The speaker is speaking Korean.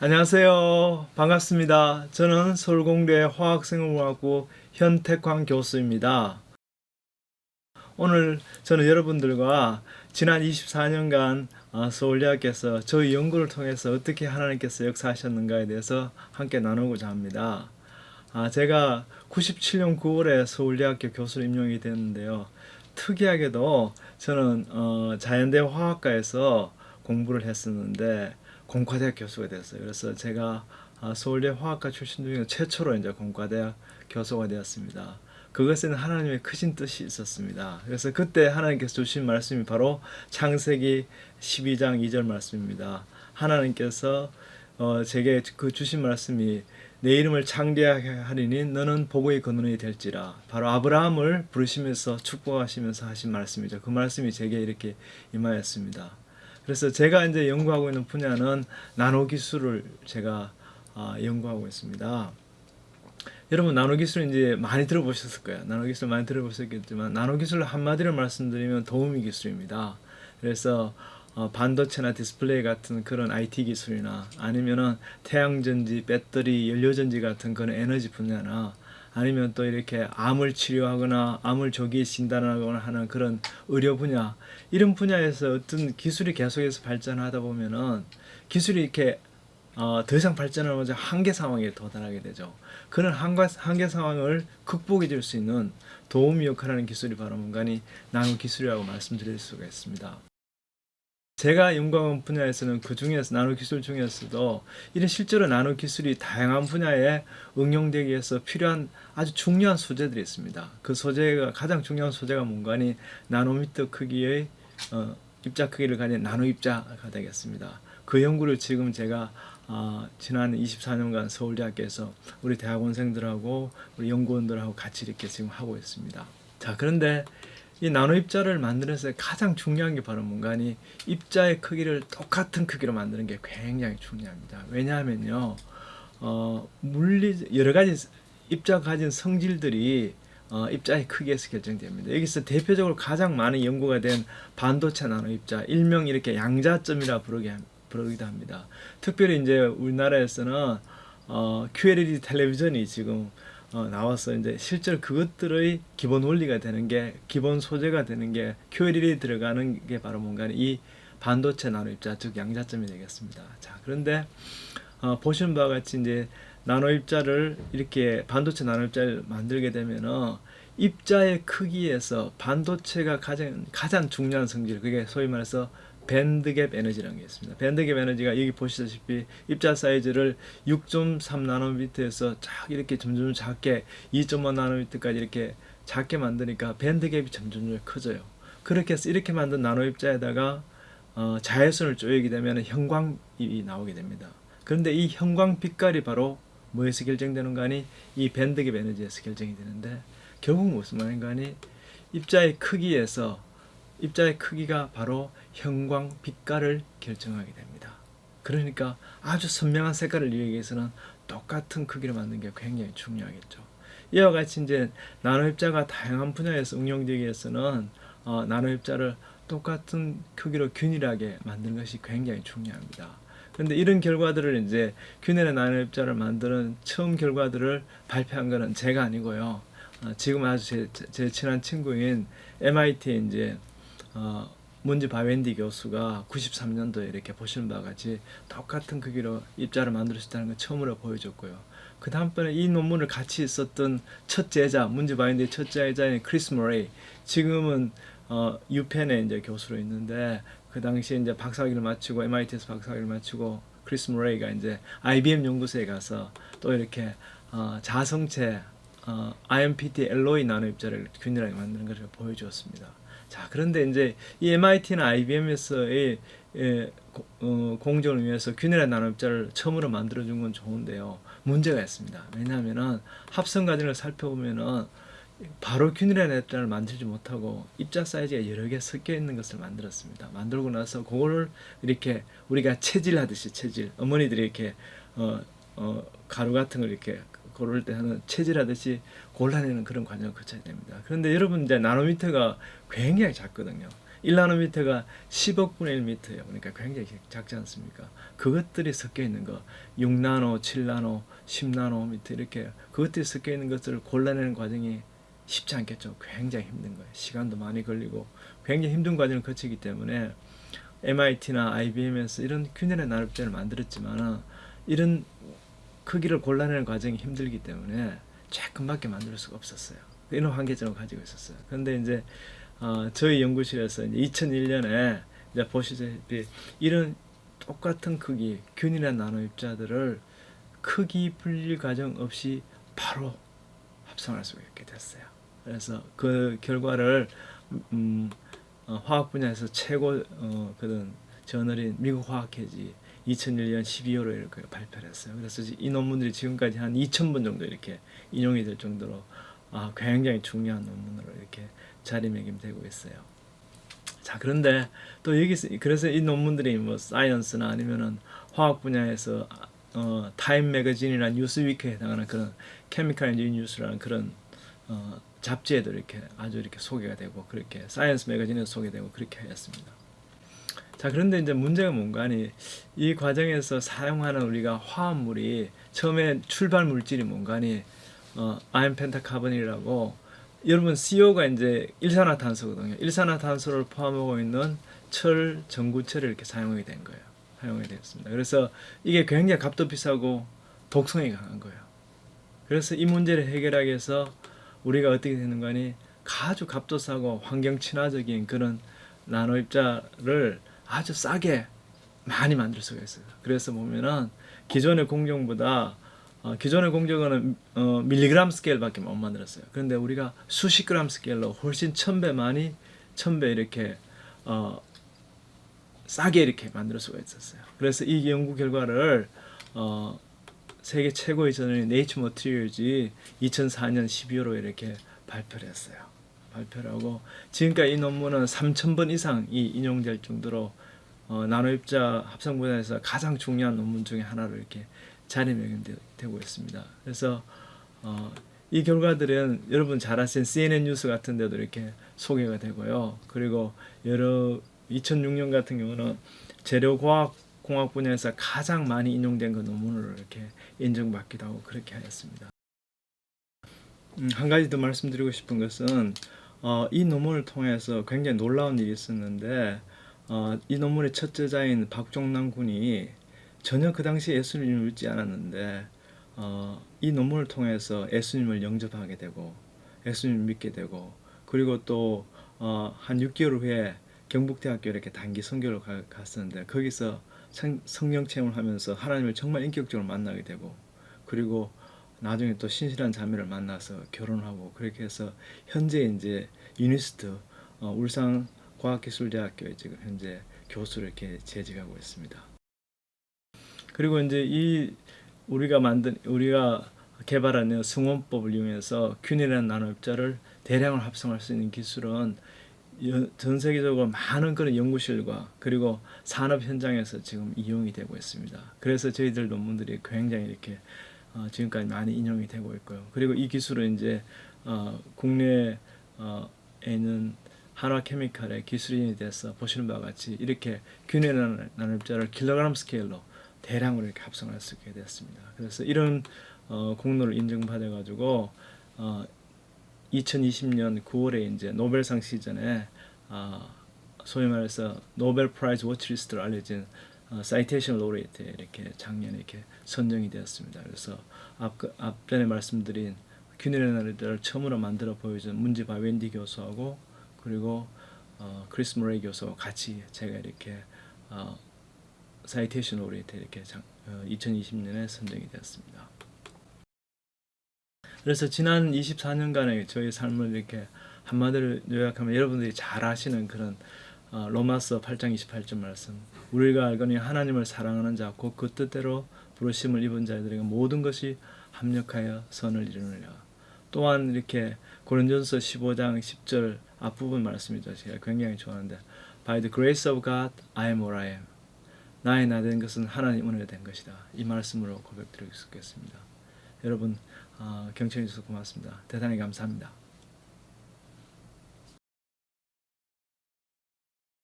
안녕하세요. 반갑습니다. 저는 서울공대 화학생물학부 현택광 교수입니다. 오늘 저는 여러분들과 지난 24년간 서울대학교에서 저희 연구를 통해서 어떻게 하나님께서 역사하셨는가에 대해서 함께 나누고자 합니다. 제가 97년 9월에 서울대학교 교수로 임용이 됐는데요. 특이하게도 저는 자연대 화학과에서 공부를 했었는데 공과대학 교수가 됐어요. 그래서 제가 서울대 화학과 출신 중에 최초로 이제 공과대학 교수가 되었습니다. 그것에는 하나님의 크신 뜻이 있었습니다. 그래서 그때 하나님께서 주신 말씀이 바로 창세기 12장 2절 말씀입니다. 하나님께서 제게 그 주신 말씀이 내 이름을 창대하게 하리니 너는 복의 근원이 될지라. 바로 아브라함을 부르시면서 축복하시면서 하신 말씀이죠. 그 말씀이 제게 이렇게 임하였습니다. 그래서 제가 이제 연구하고 있는 분야는 나노 기술을 제가 연구하고 있습니다. 여러분 나노 기술 이제 많이 들어보셨을 거예요. 나노 기술 많이 들어보셨겠지만 나노 기술 한마디로 말씀드리면 도우미 기술입니다. 그래서 반도체나 디스플레이 같은 그런 IT 기술이나 아니면은 태양전지, 배터리, 연료전지 같은 그런 에너지 분야나 아니면 또 이렇게 암을 치료하거나 암을 조기에 진단하거나 하는 그런 의료 분야 이런 분야에서 어떤 기술이 계속해서 발전하다 보면은 기술이 이렇게 더 이상 발전하면서 한계 상황에 도달하게 되죠. 그런 한계 상황을 극복해 줄 수 있는 도움 역할을 하는 기술이 바로 뭔가니 나노 기술이라고 말씀드릴 수가 있습니다. 제가 연구한 분야에서는 그 중에서 나노 기술 중에서도 이런 실제로 나노 기술이 다양한 분야에 응용되기 위해서 필요한 아주 중요한 소재들이 있습니다. 그 소재가 가장 중요한 소재가 뭔가니 나노미터 크기의 입자 크기를 가진 나노 입자가 되겠습니다. 그 연구를 지금 제가 지난 24년간 서울대학교에서 우리 대학원생들하고 우리 연구원들하고 같이 이렇게 지금 하고 있습니다. 자, 그런데 이 나노 입자를 만드는데 가장 중요한 게 바로 뭔가니 입자의 크기를 똑같은 크기로 만드는 게 굉장히 중요합니다. 왜냐하면요, 여러 가지 입자가 가진 성질들이 입자의 크기에서 결정됩니다. 여기서 대표적으로 가장 많은 연구가 된 반도체 나노 입자, 일명 이렇게 양자점이라 부르기도 합니다. 특별히 이제 우리나라에서는 QLED 텔레비전이 지금 나와서 이제 실제로 그것들의 기본 원리가 되는 게 기본 소재가 되는 게 QLED에 들어가는 게 바로 뭔가 이 반도체 나노 입자 즉 양자점이 되겠습니다. 자, 그런데 보시는 바와 같이 이제 나노 입자를 이렇게 반도체 나노 입자를 만들게 되면은 입자의 크기에서 반도체가 가장 중요한 성질 그게 소위 말해서 밴드갭 에너지라는 게 있습니다. 밴드갭 에너지가 여기 보시다시피 입자 사이즈를 6.3 나노미터에서 쫙 이렇게 점점 작게 2.5 나노미터까지 이렇게 작게 만드니까 밴드갭이 점점 커져요. 그렇게 해서 이렇게 만든 나노 입자에다가 자외선을 쪼이게 되면 형광이 나오게 됩니다. 그런데 이 형광 빛깔이 바로 뭐에서 결정되는가 하니 이 밴드갭 에너지에서 결정이 되는데 결국 무슨 말인가 하니 입자의 크기가 바로 형광 빛깔을 결정하게 됩니다. 그러니까 아주 선명한 색깔을 이루기 위해서는 똑같은 크기로 만드는 게 굉장히 중요하겠죠. 이와 같이 이제 나노 입자가 다양한 분야에서 응용되기 위해서는 나노 입자를 똑같은 크기로 균일하게 만드는 것이 굉장히 중요합니다. 그런데 이런 결과들을 이제 균일한 나노 입자를 만드는 처음 결과들을 발표한 것은 제가 아니고요. 지금 아주 제 친한 친구인 MIT 이제 문지 바웬디 교수가 93년도에 이렇게 보시는 바와 같이 똑같은 크기로 입자를 만들 수 있다는 걸 처음으로 보여줬고요. 그 다음번에 이 논문을 같이 썼던 첫 제자, 문지 바웬디의 첫 제자인 크리스 모레이, 지금은 유펜에 이제 교수로 있는데 그 당시에 이제 박사학위를 마치고 MIT에서 박사학위를 마치고 크리스 모레이가 이제 IBM 연구소에 가서 또 이렇게 자성체 IMPT 엘로이 나노 입자를 균일하게 만드는 것을 보여주었습니다. 자, 그런데 이제 이 MIT나 IBM에서의 공정을 위해서 균일한 나노 입자를 처음으로 만들어준 건 좋은데요. 문제가 있습니다. 왜냐하면은 합성 과정을 살펴보면은 바로 균일한 입자를 만들지 못하고 입자 사이즈가 여러 개 섞여 있는 것을 만들었습니다. 만들고 나서 그거를 이렇게 우리가 체질하듯이 어머니들이 이렇게 가루 같은 걸 이렇게 고를 때 하는 체질하듯이 골라내는 그런 과정을 거쳐야 됩니다. 그런데 여러분 이제 나노미터가 굉장히 작거든요. 1나노미터가 10억 분의 1미터예요. 그러니까 굉장히 작지 않습니까? 그것들이 섞여 있는 거, 6나노, 7나노, 10나노미터 이렇게 그것들이 섞여 있는 것들을 골라내는 과정이 쉽지 않겠죠. 굉장히 힘든 거예요. 시간도 많이 걸리고 굉장히 힘든 과정을 거치기 때문에 MIT나 IBM에서 이런 균열의 나눗배를 만들었지만 이런 크기를 골라내는 과정이 힘들기 때문에 조금밖에 만들 수가 없었어요. 이런 한계점을 가지고 있었어요. 그런데 이제 저희 연구실에서 이제 2001년에 이제 보시다시피 이런 똑같은 크기 균일한 나노 입자들을 크기 분리 과정 없이 바로 합성할 수 있게 됐어요. 그래서 그 결과를 화학 분야에서 최고 그런 저널인 미국 화학회지 2001년 12월에 이렇게 발표를 했어요. 그래서 이 논문들이 지금까지 한 2,000번 정도 이렇게 인용이 될 정도로 굉장히 중요한 논문으로 이렇게 자리매김되고 있어요. 자, 그런데 또 여기서 그래서 이 논문들이 뭐 사이언스나 아니면은 화학 분야에서 타임 매거진이나 뉴스위크에 해당하는 그런 케미컬 엔지니어링 뉴스라는 그런 잡지에도 이렇게 아주 이렇게 소개가 되고 그렇게 사이언스 매거진에도 소개되고 그렇게 하였습니다. 자, 그런데 이제 문제가 뭔가 하니 이 과정에서 사용하는 우리가 화합물이 처음에 출발 물질이 뭔가 하니 아연 펜타카본이라고 여러분 CO가 이제 일산화탄소거든요. 일산화탄소를 포함하고 있는 철, 전구체를 이렇게 사용하게 된 거예요. 사용하게 되었습니다. 그래서 이게 굉장히 값도 비싸고 독성이 강한 거예요. 그래서 이 문제를 해결하기 위해서 우리가 어떻게 되는 거니 아주 값도 싸고 환경 친화적인 그런 나노 입자를 아주 싸게 많이 만들 수가 있어요. 그래서 보면은 기존의 공정보다 기존의 공정은 밀리그램 스케일밖에 못 만들었어요. 그런데 우리가 수십 그램 스케일로 훨씬 1000배 많이 1000배 이렇게 싸게 이렇게 만들 수가 있었어요. 그래서 이 연구 결과를 세계 최고의 저널인 네이처 머티리얼즈 2004년 12월에 이렇게 발표를 했어요. 발표를 하고 지금까지 이 논문은 3000번 이상이 인용될 정도로 나노입자 합성 분야에서 가장 중요한 논문 중에 하나로 이렇게 자리매김되고 있습니다. 그래서 이 결과들은 여러분 잘 아시는 CNN 뉴스 같은 데도 이렇게 소개가 되고요. 그리고 여러 2006년 같은 경우는 재료과학 분야에서 가장 많이 인용된 그 논문으로 이렇게 인정받기도 하고 그렇게 하였습니다. 한 가지 더 말씀드리고 싶은 것은 이 논문을 통해서 굉장히 놀라운 일이 있었는데 이 논문의 첫 저자인 박종남 군이 전혀 그 당시에 예수님을 믿지 않았는데 이 논문을 통해서 예수님을 영접하게 되고 예수님을 믿게 되고 그리고 또 한 6개월 후에 경북대학교 이렇게 단기 선교를 갔었는데 거기서 성령 체험을 하면서 하나님을 정말 인격적으로 만나게 되고 그리고 나중에 또 신실한 자매를 만나서 결혼하고 그렇게 해서 현재 이제 유니스트 울산 과학기술대학교에 지금 현재 교수를 이렇게 재직하고 있습니다. 그리고 이제 이 우리가 개발한 승원법을 이용해서 균일한 나노입자를 대량으로 합성할 수 있는 기술은 전 세계적으로 많은 그런 연구실과 그리고 산업 현장에서 지금 이용이 되고 있습니다. 그래서 저희들 논문들이 굉장히 이렇게 지금까지 많이 인용이 되고 있고요. 그리고 이 기술은 이제 국내에 있는 한화케미칼의 기술인이 돼서 보시는 바와 같이 이렇게 균일한 나노입자를 킬로그램 스케일로 대량으로 이렇게 합성할 수 있게 되었습니다. 그래서 이런 공로를 인정받아가지고 2020년 9월에 이제 노벨상 시즌에 소위 말해서 노벨 프라이즈 워치리스트로 알려진 사이테이션 로레이트에 이렇게 작년에 이렇게 선정이 되었습니다. 그래서 앞전에 말씀드린 균일한 나노입자를 처음으로 만들어 보여준 문지바 웬디 교수하고 그리고 크리스 모레이 교수와 같이 제가 이렇게 사이테이션 로레이트에 이렇게 2020년에 선정이 되었습니다. 그래서 지난 24년간의 저희 삶을 이렇게 한마디로 요약하면 여러분들이 잘 아시는 그런 로마서 8장 28절 말씀 우리가 알거니 하나님을 사랑하는 자 곧 그 뜻대로 부르심을 입은 자들에게 모든 것이 합력하여 선을 이루느니라. 또한 이렇게 고린도전서 15장 10절 앞부분 말씀이죠. 제가 굉장히 좋아하는데 By the grace of God I am what I am. 나의 나 된 것은 하나님 은혜로 된 것이다. 이 말씀으로 고백드리겠습니다. 여러분 경청해 주셔서 고맙습니다. 대단히 감사합니다.